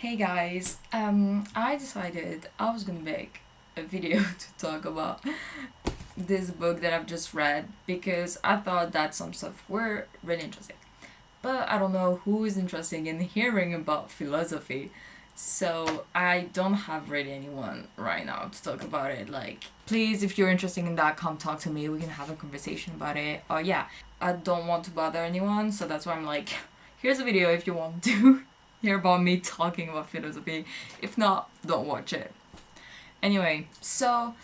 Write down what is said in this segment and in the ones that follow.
Hey guys, I decided I was gonna make a video to talk about this book that I've just read because I thought that some stuff were really interesting. But I don't know who is interested in hearing about philosophy, so I don't have really anyone right now to talk about it. Like, please, if you're interested in that, come talk to me. We can have a conversation about it. Oh yeah, I don't want to bother anyone, so that's why I'm like, here's a video if you want to hear about me talking about philosophy. If not, don't watch it. Anyway, so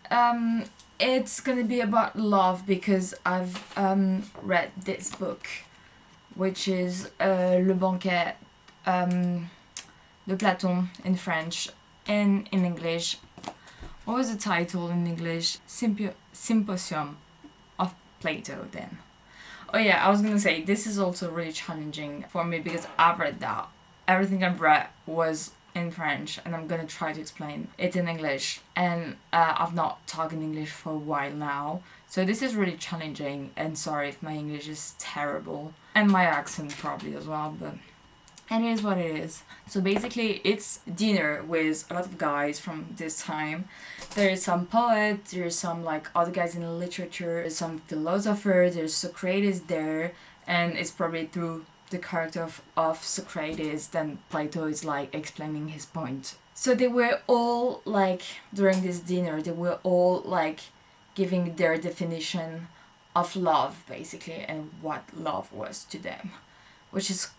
um, it's gonna be about love because I've read this book, which is Le Banquet de Platon in French, and in English. What was the title in English? Symposium of Plato then. Oh yeah, I was gonna say, this is also really challenging for me because I've read that. Everything I've read was in French and I'm gonna try to explain it in English. And I've not talked in English for a while now. So this is really challenging, and sorry if my English is terrible. And my accent probably as well, but it is what it is. So basically it's dinner with a lot of guys from this time. There's some poets, there's some like other guys in literature, there's some philosophers, there's Socrates there, and it's probably through the character of Socrates then Plato is like explaining his point. So they were all like, during this dinner, they were all like giving their definition of love basically and what love was to them, which is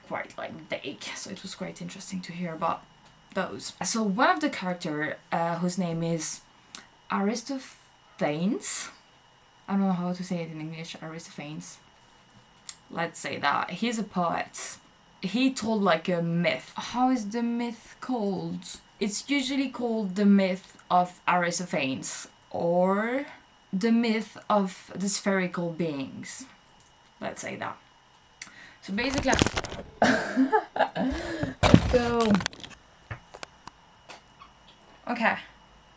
quite like vague, so it was quite interesting to hear about those. So one of the character whose name is Aristophanes, I don't know how to say it in English, Aristophanes, let's say that, he's a poet. He told like a myth. How is the myth called? It's usually called the myth of Aristophanes or the myth of the spherical beings, let's say that. So basically, let's go. Okay,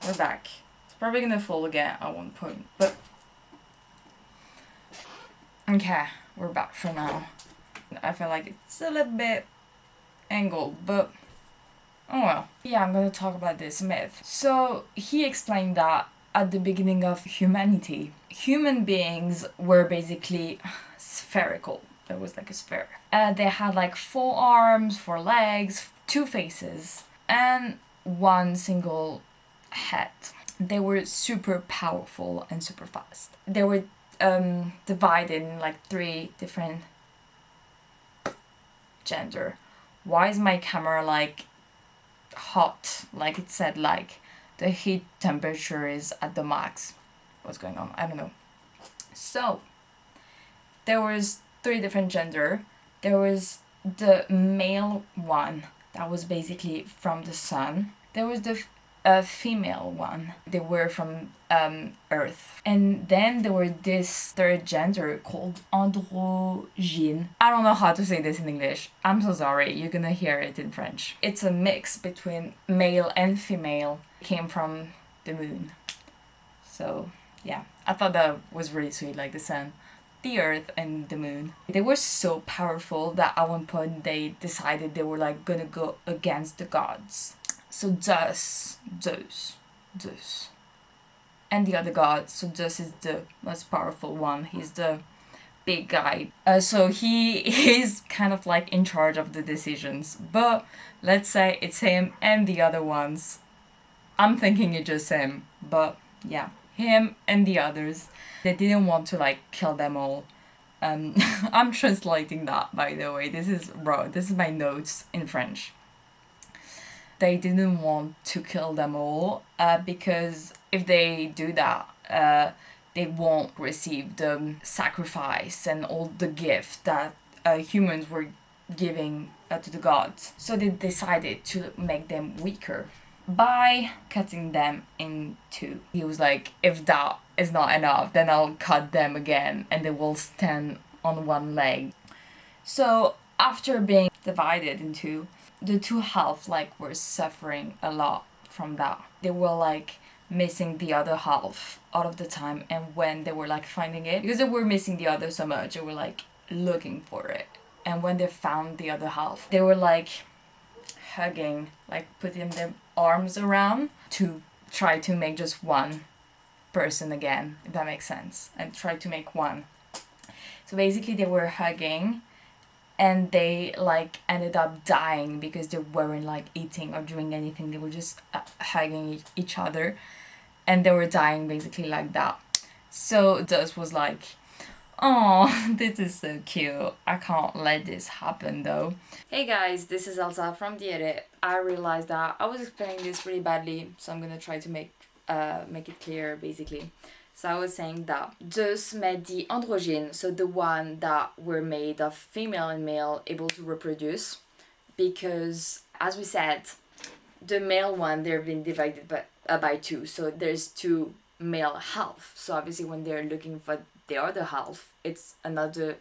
we're back. It's probably gonna fall again at one point, but okay, we're back for now. I feel like it's a little bit angled, but oh well. Yeah, I'm gonna talk about this myth. So he explained that at the beginning of humanity, human beings were basically spherical. There was like a sphere. They had like 4 arms, 4 legs, 2 faces, and 1 single head. They were super powerful and super fast. They were divided in like 3 different gender. Why is my camera like hot? Like it said like the heat temperature is at the max. What's going on? I don't know. So there was 3 different gender. There was the male one that was basically from the sun. There was the female one. They were from Earth. And then there were this 3rd gender called androgyne. I don't know how to say this in English. I'm so sorry. You're gonna hear it in French. It's a mix between male and female. It came from the moon. So yeah, I thought that was really sweet, like the sun, the earth, and the moon. They were so powerful that at one point they decided they were like gonna go against the gods. So Zeus, and the other gods. So Zeus is the most powerful one. He's the big guy. So he is kind of like in charge of the decisions. But let's say it's him and the other ones. I'm thinking it's just him, but yeah, him and the others. They didn't want to like kill them all. I'm translating that, by the way. This is raw. This is my notes in French. They didn't want to kill them all because if they do that, they won't receive the sacrifice and all the gift that humans were giving to the gods. So they decided to make them weaker by cutting them in 2. He was like, if that is not enough, then I'll cut them again and they will stand on 1 leg. So after being divided in 2, the 2 halves like were suffering a lot from that. They were like missing the other half all of the time, and when they were like finding it, because they were missing the other so much, they were like looking for it. And when they found the other half, they were like hugging, like putting their arms around to try to make just one person again, if that makes sense, and try to make one. So basically they were hugging and they like ended up dying because they weren't like eating or doing anything. They were just hugging each other and they were dying basically like that. So Dust was like, oh, this is so cute. I can't let this happen though. Hey guys, this is Elsa from the edit. I realized that I was explaining this really badly, so I'm gonna try to make it clear basically. So I was saying that Zeus made the androgyne, so the one that were made of female and male able to reproduce, because as we said, the male one they've been divided by two, so there's two male half. So obviously when they're looking for the other half, it's another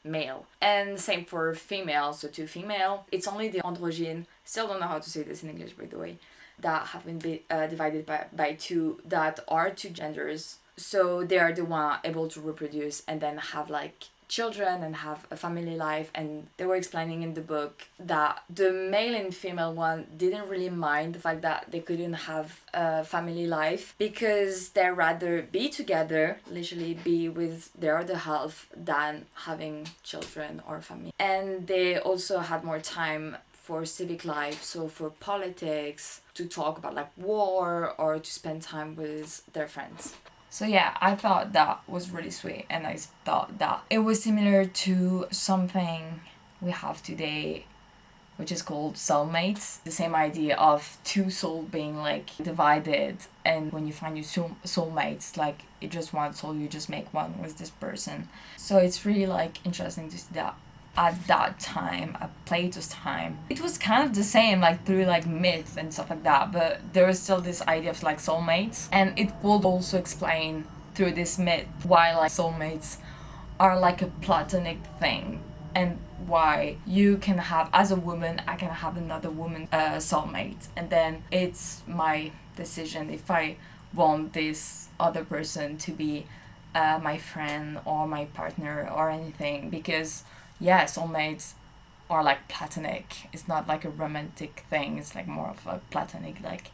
male. And same for female, so two female. It's only the androgyne, still don't know how to say this in English by the way, that have been divided by two, that are two genders. So they are the one able to reproduce and then have like children and have a family life. And they were explaining in the book that the male and female one didn't really mind the fact that they couldn't have a family life, because they'd rather be together, literally be with their other half, than having children or family. And they also had more time for civic life, so for politics, to talk about like war or to spend time with their friends. So yeah, I thought that was really sweet, and I thought that it was similar to something we have today, which is called soulmates. The same idea of two souls being like divided, and when you find your soulmates, like it just one soul, you just make one with this person. So it's really like interesting to see that at that time, at Plato's time, it was kind of the same, like through like myth and stuff like that, but there was still this idea of like soulmates, and it will also explain through this myth why like soulmates are like a platonic thing, and why you can have, as a woman, I can have another woman soulmate, and then it's my decision if I want this other person to be my friend or my partner or anything, because yeah, soulmates are like platonic. It's not like a romantic thing. It's like more of a platonic like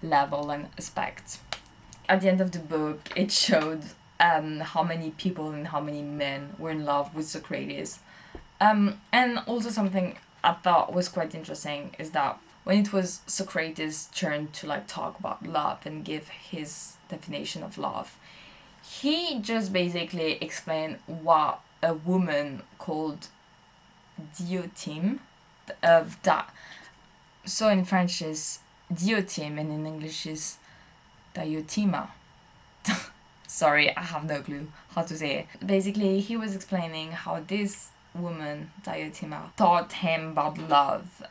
level and aspect. At the end of the book, it showed how many people and how many men were in love with Socrates. And also something I thought was quite interesting is that when it was Socrates' turn to like talk about love and give his definition of love, he just basically explained what a woman called Diotime, that. So in French is Diotime and in English is Diotima. Sorry, I have no clue how to say it. Basically, he was explaining how this woman, Diotima, taught him about love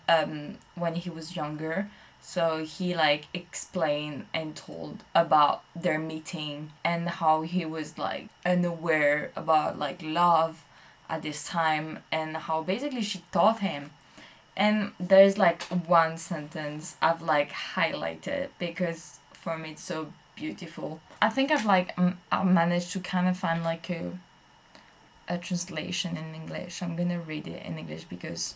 when he was younger. So he like explained and told about their meeting and how he was like unaware about like love at this time, and how basically she taught him. And there's like one sentence I've like highlighted because for me it's so beautiful. I think I've like I managed to kind of find like a translation in English. I'm gonna read it in English because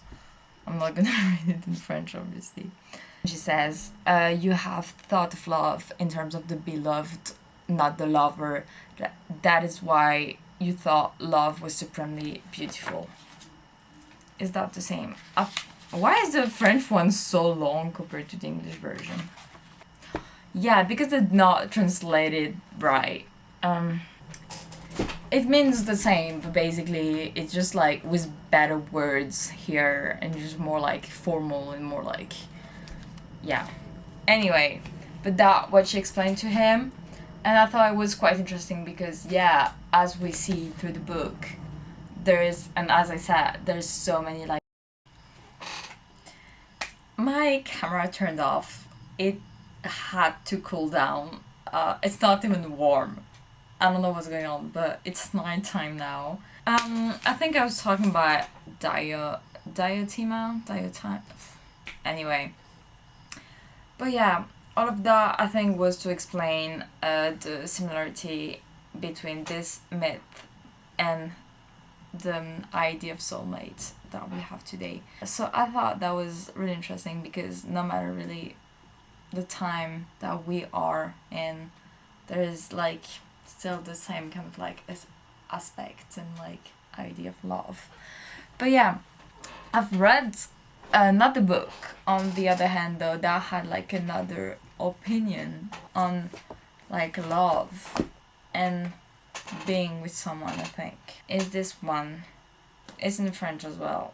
I'm not gonna read it in French, obviously. She says, you have thought of love in terms of the beloved, not the lover. That is why you thought love was supremely beautiful. Is that the same? Why is the French one so long compared to the English version? Yeah, because it's not translated right. It means the same, but basically it's just like with better words here and just more like formal and more like, yeah. Anyway, but that what she explained to him, and I thought it was quite interesting because yeah, as we see through the book, there's, and as I said, there's so many like. My camera turned off. It had to cool down. It's not even warm. I don't know what's going on, but it's nighttime now. I think I was talking about Diotima. Anyway. But yeah, all of that I think was to explain the similarity between this myth and the idea of soulmates that we have today. So I thought that was really interesting because no matter really the time that we are in, there is like still the same kind of like aspect and like idea of love. But yeah, I've read another book on the other hand though that had like another opinion on like love and being with someone. I think is this one. It's in French as well.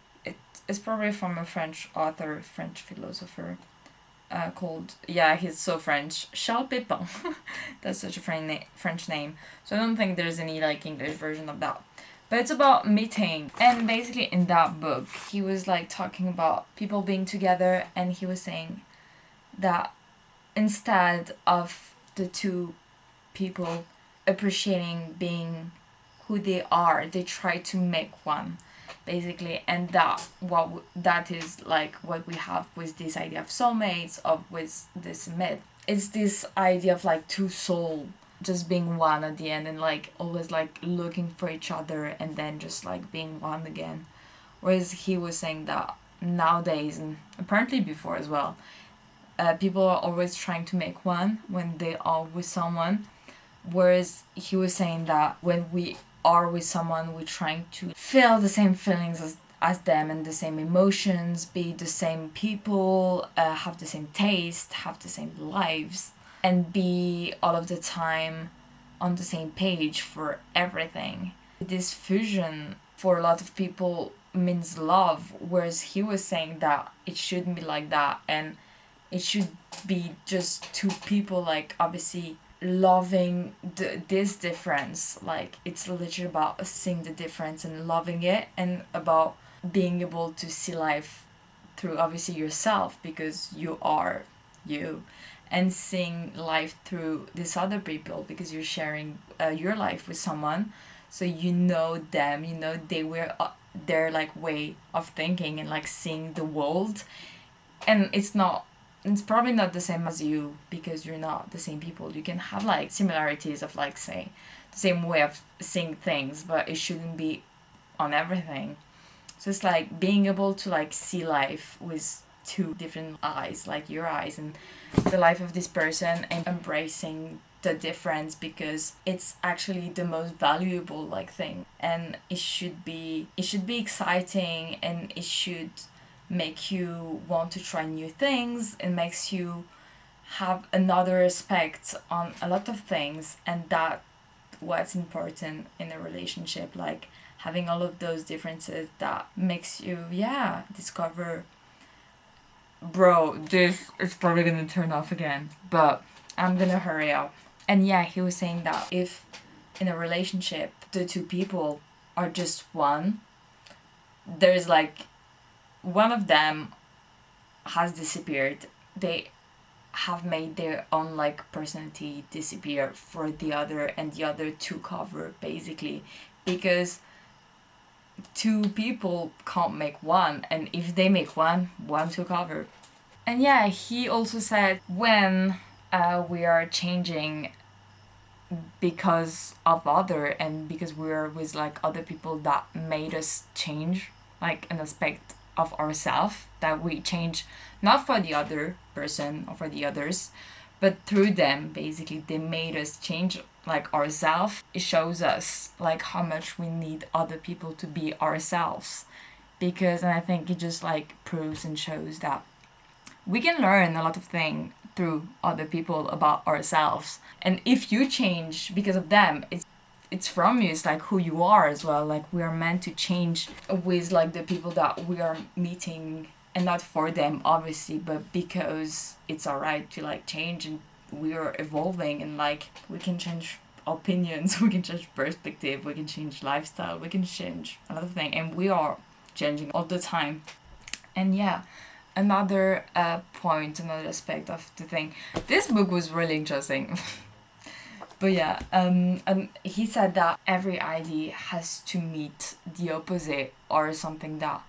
It's probably from a French author, French philosopher, called, yeah, he's so French, Charles Pépin. That's such a French name. So I don't think there's any like English version of that. But it's about meeting. And basically in that book, he was like talking about people being together, and he was saying that instead of the two people appreciating being who they are, they try to make one, basically. And that is like what we have with this idea of soulmates, of with this myth. It's this idea of like two souls just being one at the end, and like always like looking for each other and then just like being one again. Whereas he was saying that nowadays, and apparently before as well, people are always trying to make one when they are with someone. Whereas he was saying that when we are with someone, we're trying to feel the same feelings as them and the same emotions, be the same people, have the same taste, have the same lives, and be all of the time on the same page for everything. This fusion for a lot of people means love, whereas he was saying that it shouldn't be like that, and it should be just two people, like obviously loving this difference. Like it's literally about seeing the difference and loving it, and about being able to see life through obviously yourself, because you are you, and seeing life through these other people because you're sharing your life with someone. So you know them, you know they were their like way of thinking and like seeing the world. And it's probably not the same as you, because you're not the same people. You can have like similarities of like, say, the same way of seeing things, but it shouldn't be on everything. So it's like being able to like see life with two different eyes, like your eyes and the life of this person, and embracing the difference, because it's actually the most valuable like thing. And it should be exciting, and it should make you want to try new things. It makes you have another respect on a lot of things, and that what's important in a relationship, like having all of those differences that makes you, yeah, discover. Bro, this is probably gonna turn off again, but I'm gonna hurry up. And yeah, he was saying that if in a relationship the two people are just one, there's like one of them has disappeared. They have made their own like personality disappear for the other, and the other to cover, basically, because two people can't make one, and if they make one to cover. And yeah, he also said when we are changing because of other, and because we're with like other people that made us change, like an aspect of ourselves, that we change not for the other person or for the others, but through them, basically they made us change like ourselves. It shows us like how much we need other people to be ourselves, because, and I think it just like proves and shows that we can learn a lot of things through other people about ourselves. And if you change because of them, it's from you. It's like who you are as well. Like we are meant to change with like the people that we are meeting, and not for them obviously, but because it's alright to like change, and we are evolving, and like we can change opinions, we can change perspective, we can change lifestyle, we can change a lot of things, and we are changing all the time. And yeah, another point, another aspect of the thing. This book was really interesting. But yeah, he said that every idea has to meet the opposite, or something that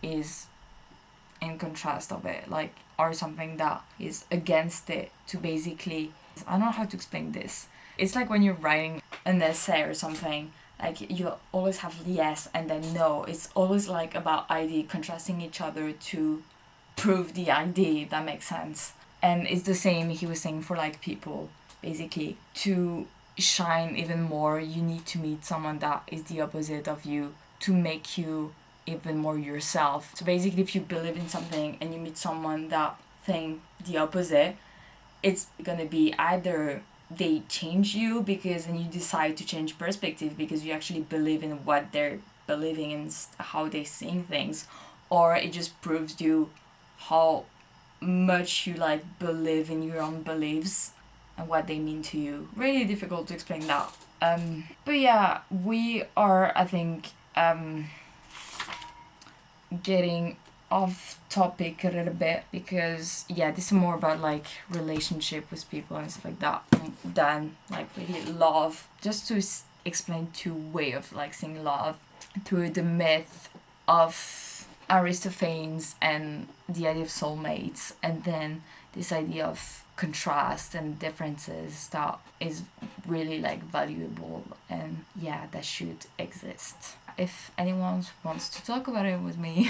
is in contrast of it, like, or something that is against it, to basically, I don't know how to explain this. It's like when you're writing an essay or something, like you always have yes and then no. It's always like about idea contrasting each other to prove the idea, if that makes sense. And it's the same he was saying for like people, basically to shine even more you need to meet someone that is the opposite of you to make you even more yourself. So basically if you believe in something and you meet someone that think the opposite, it's gonna be either they change you because and you decide to change perspective because you actually believe in what they're believing in, how they're seeing things, or it just proves you how much you like believe in your own beliefs and what they mean to you. Really difficult to explain that. But yeah, we are, I think, getting off topic a little bit because yeah, this is more about like relationship with people and stuff like that than like really love. Just to explain two way of like seeing love through the myth of Aristophanes and the idea of soulmates, and then this idea of contrast and differences that is really like valuable and yeah, that should exist. If anyone wants to talk about it with me,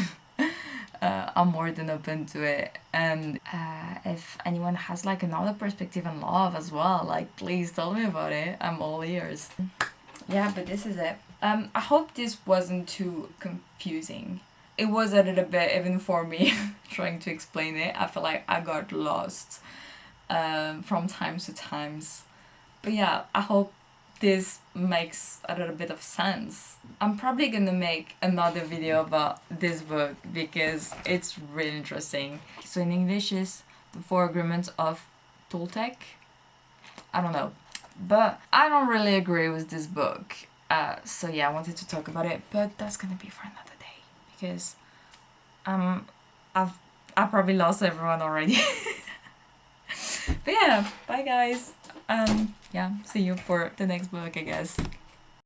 I'm more than open to it. And if anyone has like another perspective on love as well, like please tell me about it. I'm all ears. Yeah, but this is it. I hope this wasn't too confusing. It was a little bit even for me trying to explain it. I feel like I got lost from times to times. But yeah, I hope this makes a little bit of sense. I'm probably gonna make another video about this book because it's really interesting. So in English is The Four Agreements of Toltec. I don't know. But I don't really agree with this book. So yeah, I wanted to talk about it, but that's gonna be for another day because I probably lost everyone already. But yeah, bye guys. Yeah, see you for the next book, I guess.